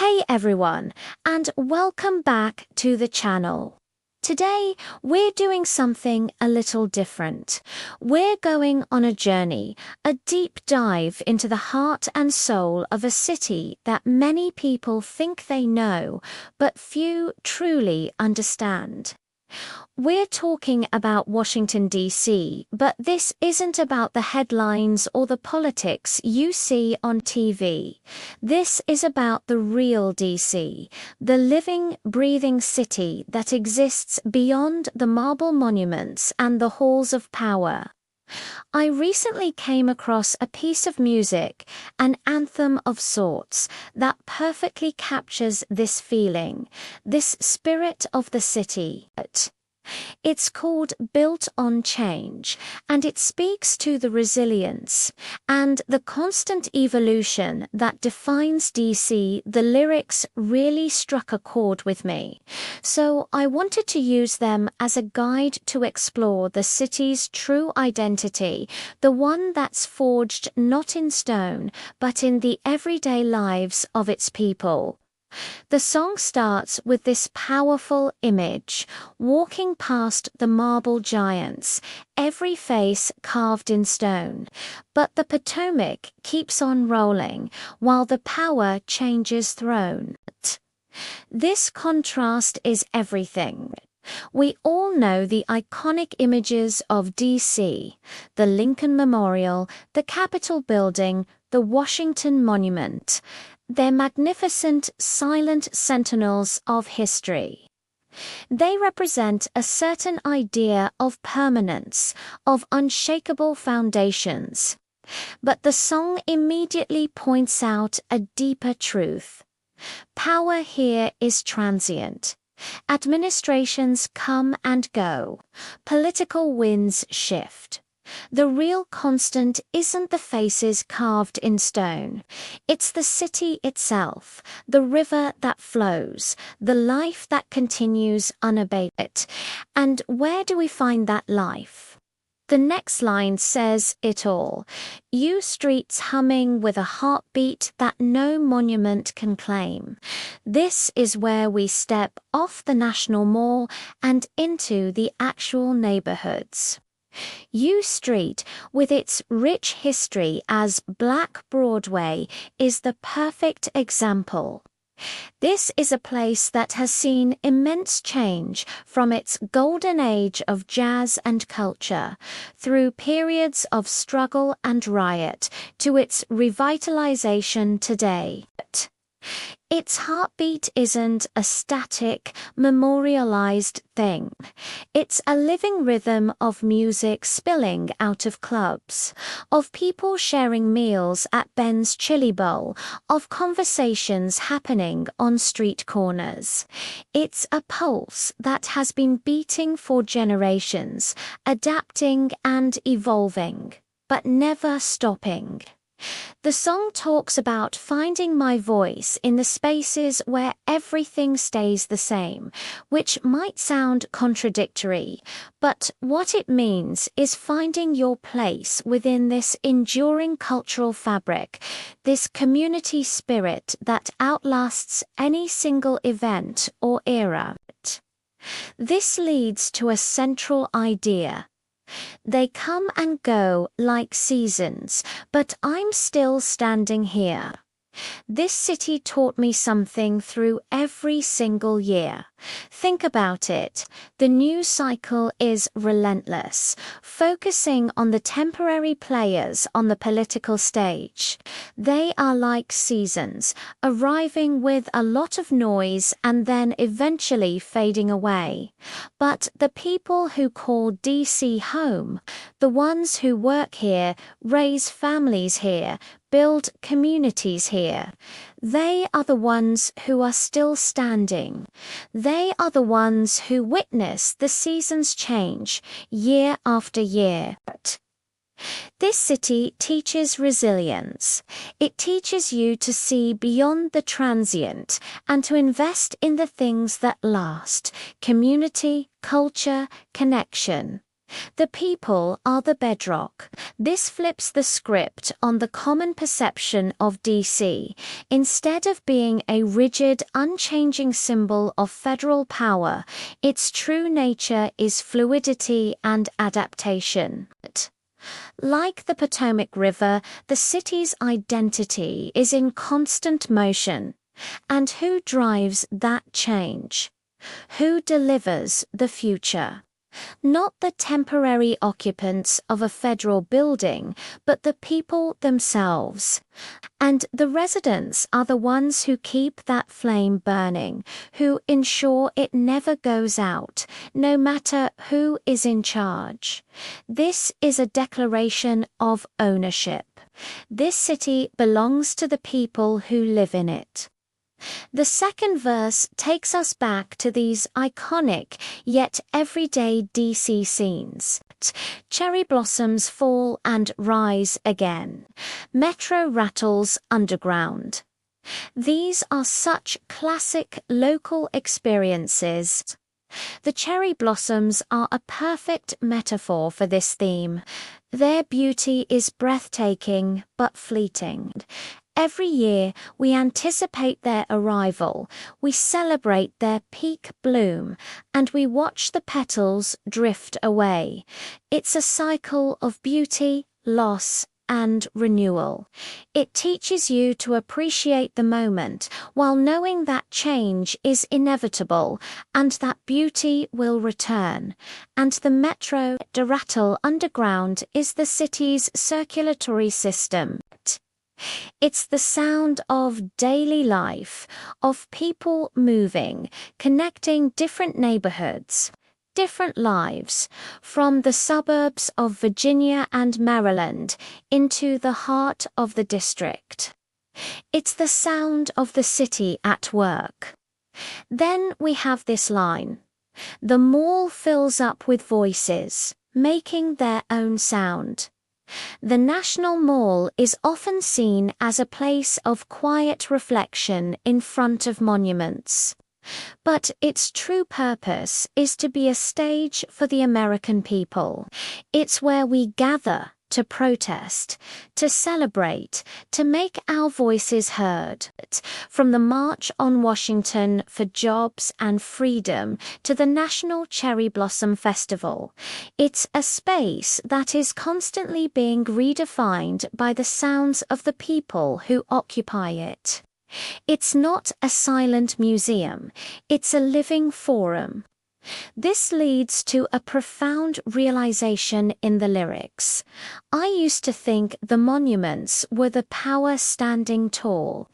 Hey everyone, and welcome back to the channel. Today, we're doing something a little different. We're going on a journey, a deep dive into the heart and soul of a city that many people think they know, but few truly understand. We're talking about Washington, D.C., but this isn't about the headlines or the politics you see on TV. This is about the real D.C., the living, breathing city that exists beyond the marble monuments and the halls of power. I recently came across a piece of music, an anthem of sorts, that perfectly captures this feeling, this spirit of the city. It's called Built on Change, and it speaks to the resilience and the constant evolution that defines DC. The lyrics really struck a chord with me, so I wanted to use them as a guide to explore the city's true identity, the one that's forged not in stone, but in the everyday lives of its people. The song starts with this powerful image, walking past the marble giants, every face carved in stone. But the Potomac keeps on rolling, while the power changes throne. This contrast is everything. We all know the iconic images of D.C., the Lincoln Memorial, the Capitol Building, the Washington Monument. They're magnificent, silent sentinels of history. They represent a certain idea of permanence, of unshakable foundations. But the song immediately points out a deeper truth. Power here is transient. Administrations come and go. Political winds shift. The real constant isn't the faces carved in stone. It's the city itself, the river that flows, the life that continues unabated. And where do we find that life? The next line says it all. You streets humming with a heartbeat that no monument can claim. This is where we step off the National Mall and into the actual neighborhoods. U Street, with its rich history as Black Broadway, is the perfect example. This is a place that has seen immense change from its golden age of jazz and culture, through periods of struggle and riot, to its revitalization today. Its heartbeat isn't a static, memorialized thing. It's a living rhythm of music spilling out of clubs, of people sharing meals at Ben's Chili Bowl, of conversations happening on street corners. It's a pulse that has been beating for generations, adapting and evolving, but never stopping. The song talks about finding my voice in the spaces where everything stays the same, which might sound contradictory, but what it means is finding your place within this enduring cultural fabric, this community spirit that outlasts any single event or era. This leads to a central idea. They come and go like seasons, but I'm still standing here. This city taught me something through every single year. Think about it. The news cycle is relentless, focusing on the temporary players on the political stage. They are like seasons, arriving with a lot of noise and then eventually fading away. But the people who call DC home, the ones who work here, raise families here, build communities here, they are the ones who are still standing. They are the ones who witness the seasons change year after year. This city teaches resilience. It teaches you to see beyond the transient and to invest in the things that last: community, culture, connection. The people are the bedrock. This flips the script on the common perception of DC. Instead of being a rigid, unchanging symbol of federal power, its true nature is fluidity and adaptation. Like the Potomac River, the city's identity is in constant motion. And who drives that change? Who delivers the future? Not the temporary occupants of a federal building, but the people themselves. And the residents are the ones who keep that flame burning, who ensure it never goes out, no matter who is in charge. This is a declaration of ownership. This city belongs to the people who live in it. The second verse takes us back to these iconic yet everyday DC scenes. Cherry blossoms fall and rise again. Metro rattles underground. These are such classic local experiences. The cherry blossoms are a perfect metaphor for this theme. Their beauty is breathtaking but fleeting. Every year, we anticipate their arrival, we celebrate their peak bloom, and we watch the petals drift away. It's a cycle of beauty, loss, and renewal. It teaches you to appreciate the moment while knowing that change is inevitable and that beauty will return. And the Metro de Rattle Underground is the city's circulatory system. It's the sound of daily life, of people moving, connecting different neighborhoods, different lives, from the suburbs of Virginia and Maryland into the heart of the district. It's the sound of the city at work. Then we have this line. The mall fills up with voices, making their own sound. The National Mall is often seen as a place of quiet reflection in front of monuments. But its true purpose is to be a stage for the American people. It's where we gather to protest, to celebrate, to make our voices heard. From the March on Washington for Jobs and Freedom to the National Cherry Blossom Festival, it's a space that is constantly being redefined by the sounds of the people who occupy it. It's not a silent museum, it's a living forum. This leads to a profound realization in the lyrics. I used to think the monuments were the power standing tall.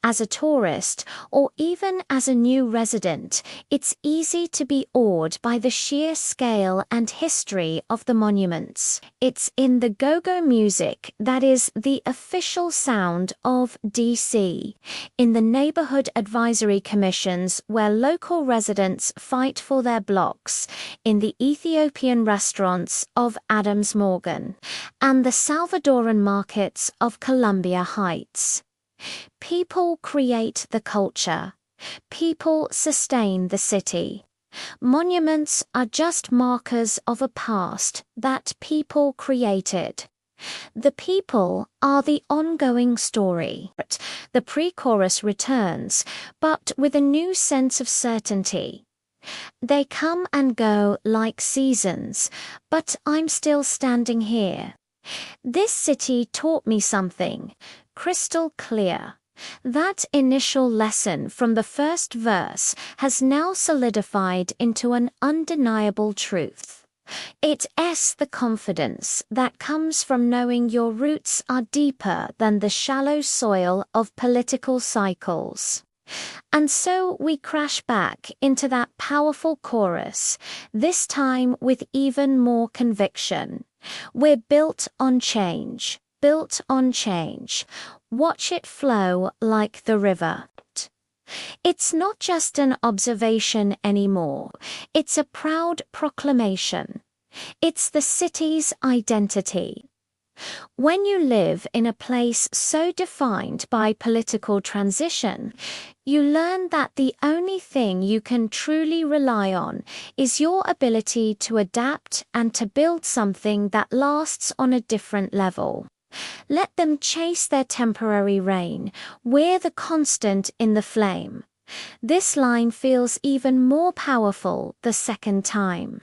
As a tourist, or even as a new resident, it's easy to be awed by the sheer scale and history of the monuments. It's in the go-go music that is the official sound of DC, in the neighborhood advisory commissions where local residents fight for their blocks, in the Ethiopian restaurants of Adams Morgan, and the Salvadoran markets of Columbia Heights. People create the culture. People sustain the city. Monuments are just markers of a past that people created. The people are the ongoing story. The pre-chorus returns, but with a new sense of certainty. They come and go like seasons, but I'm still standing here. This city taught me something, crystal clear. That initial lesson from the first verse has now solidified into an undeniable truth. It's the confidence that comes from knowing your roots are deeper than the shallow soil of political cycles. And so we crash back into that powerful chorus, this time with even more conviction. We're built on change, built on change. Watch it flow like the river. It's not just an observation anymore, it's a proud proclamation. It's the city's identity. When you live in a place so defined by political transition, you learn that the only thing you can truly rely on is your ability to adapt and to build something that lasts on a different level. Let them chase their temporary reign. We're the constant in the flame. This line feels even more powerful the second time.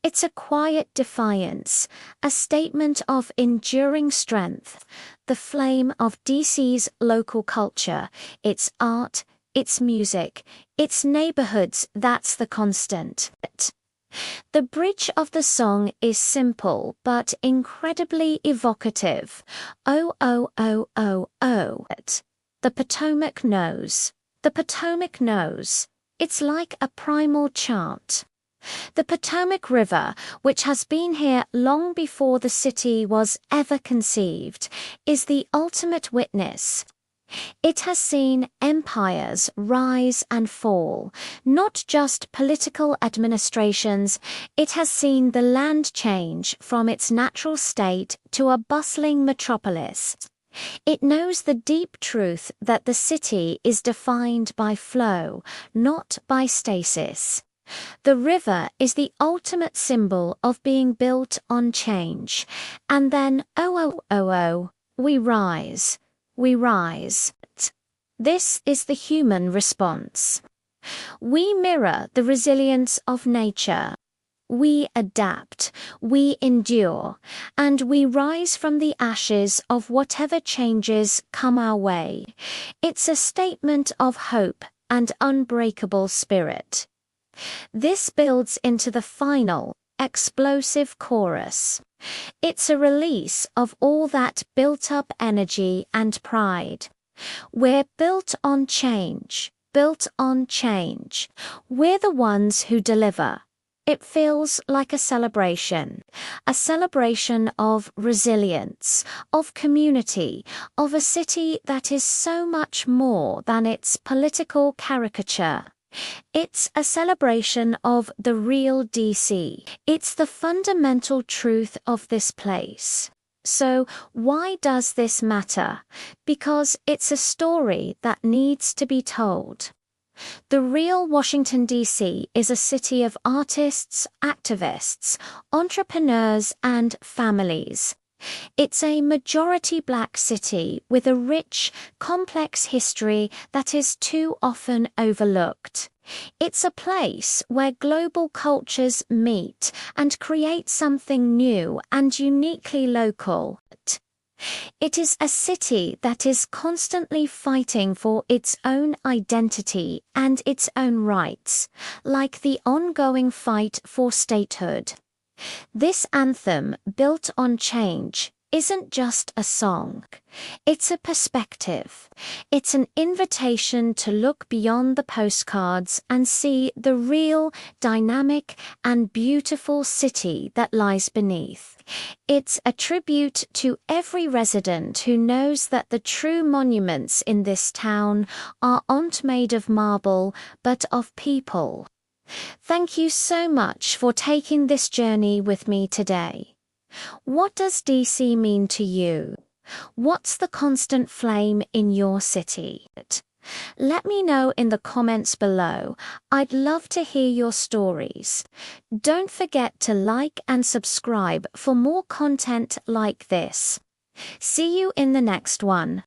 It's a quiet defiance, a statement of enduring strength. The flame of DC's local culture, its art, its music, its neighborhoods, that's the constant. The bridge of the song is simple but incredibly evocative. Oh, oh, oh, oh, oh. The Potomac knows. The Potomac knows. It's like a primal chant. The Potomac River, which has been here long before the city was ever conceived, is the ultimate witness. It has seen empires rise and fall, not just political administrations. It has seen the land change from its natural state to a bustling metropolis. It knows the deep truth that the city is defined by flow, not by stasis. The river is the ultimate symbol of being built on change. And then, we rise. We rise. This is the human response. We mirror the resilience of nature. We adapt, we endure, and we rise from the ashes of whatever changes come our way. It's a statement of hope and unbreakable spirit. This builds into the final, explosive chorus. It's a release of all that built-up energy and pride. We're built on change, built on change. We're the ones who deliver. It feels like a celebration of resilience, of community, of a city that is so much more than its political caricature. It's a celebration of the real DC. It's the fundamental truth of this place. So why does this matter? Because it's a story that needs to be told. The real Washington, D.C. is a city of artists, activists, entrepreneurs, and families. It's a majority black city with a rich, complex history that is too often overlooked. It's a place where global cultures meet and create something new and uniquely local. It is a city that is constantly fighting for its own identity and its own rights, like the ongoing fight for statehood. This anthem, built on change, isn't just a song. It's a perspective. It's an invitation to look beyond the postcards and see the real, dynamic, and beautiful city that lies beneath. It's a tribute to every resident who knows that the true monuments in this town aren't made of marble, but of people. Thank you so much for taking this journey with me today. What does DC mean to you? What's the constant flame in your city? Let me know in the comments below. I'd love to hear your stories. Don't forget to like and subscribe for more content like this. See you in the next one.